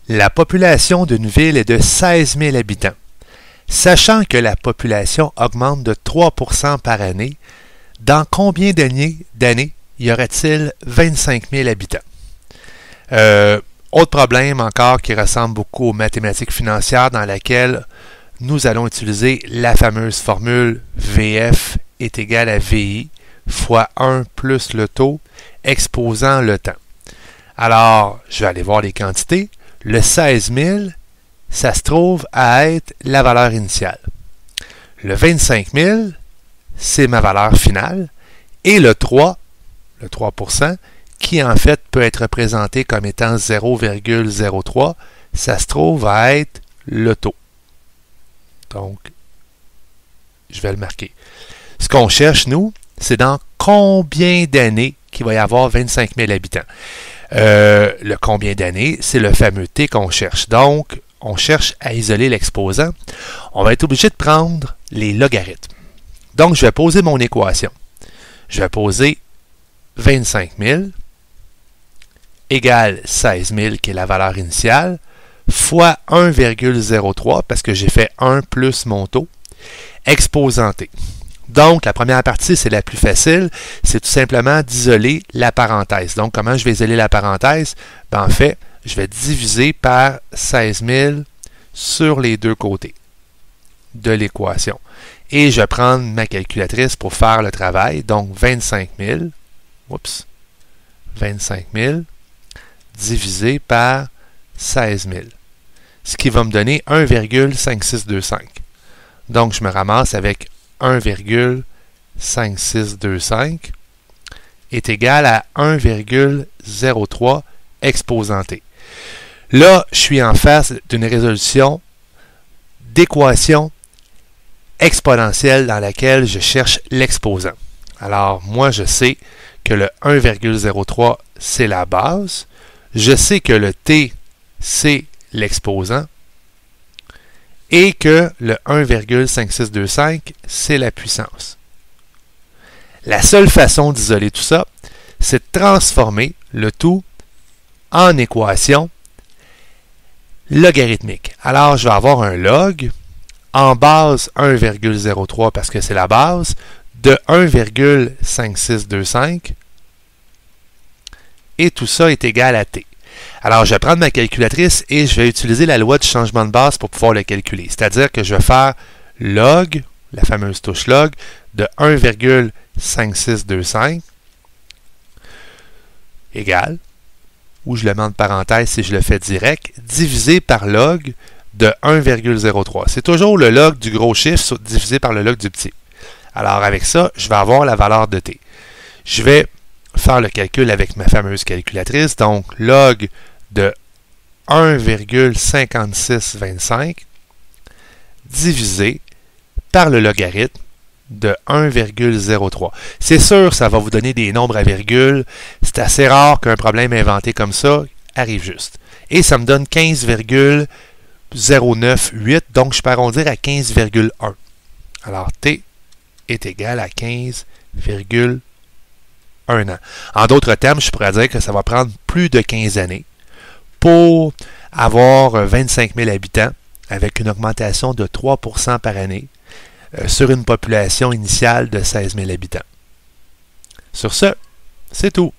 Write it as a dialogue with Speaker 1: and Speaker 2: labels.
Speaker 1: La population d'une ville est de 16 000 habitants. Sachant que la population augmente de 3 % par année, dans combien d'années y aurait-il 25 000 habitants? Autre problème encore qui ressemble beaucoup aux mathématiques financières dans laquelle nous allons utiliser la fameuse formule VF est égal à VI fois 1 plus le taux exposant le temps. Alors, je vais aller voir les quantités. Le 16 000, ça se trouve à être la valeur initiale. Le 25 000, c'est ma valeur finale. Et le 3, le 3%, qui en fait peut être représenté comme étant 0,03, ça se trouve à être le taux. Donc, je vais le marquer. Ce qu'on cherche, nous, c'est dans combien d'années qu'il va y avoir 25 000 habitants. Le combien d'années, c'est le fameux T qu'on cherche. Donc, on cherche à isoler l'exposant. On va être obligé de prendre les logarithmes. Donc, je vais poser mon équation. Je vais poser 25 000 égale 16 000, qui est la valeur initiale, fois 1,03, parce que j'ai fait 1 plus mon taux, exposant T. Donc, la première partie, c'est la plus facile, c'est tout simplement d'isoler la parenthèse. Donc, comment je vais isoler la parenthèse? Ben, en fait, je vais diviser par 16 000 sur les deux côtés de l'équation. Et je vais prendre ma calculatrice pour faire le travail. Donc, 25 000, 25 000 divisé par 16 000, ce qui va me donner 1,5625. Donc, je me ramasse avec 1,5625 est égal à 1,03 exposant T. Là, je suis en face d'une résolution d'équation exponentielle dans laquelle je cherche l'exposant. Alors, moi, je sais que le 1,03, c'est la base. Je sais que le T, c'est l'exposant. Et que le 1,5625, c'est la puissance. La seule façon d'isoler tout ça, c'est de transformer le tout en équation logarithmique. Alors, je vais avoir un log en base 1,03 parce que c'est la base de 1,5625 et tout ça est égal à T. Alors, je vais prendre ma calculatrice et je vais utiliser la loi du changement de base pour pouvoir le calculer. C'est-à-dire que je vais faire log, la fameuse touche log, de 1,5625 égale, ou je le mets en parenthèse si je le fais direct, divisé par log de 1,03. C'est toujours le log du gros chiffre divisé par le log du petit. Alors, avec ça, je vais avoir la valeur de T. Je vais faire le calcul avec ma fameuse calculatrice. Donc, log de 1,5625 divisé par le logarithme de 1,03. C'est sûr, ça va vous donner des nombres à virgule. C'est assez rare qu'un problème inventé comme ça arrive juste. Et ça me donne 15,098, donc je peux arrondir à 15,1. Alors, T est égal à 15,1 ans. En d'autres termes, je pourrais dire que ça va prendre plus de 15 années pour avoir 25 000 habitants avec une augmentation de 3 % par année sur une population initiale de 16 000 habitants. Sur ce, c'est tout.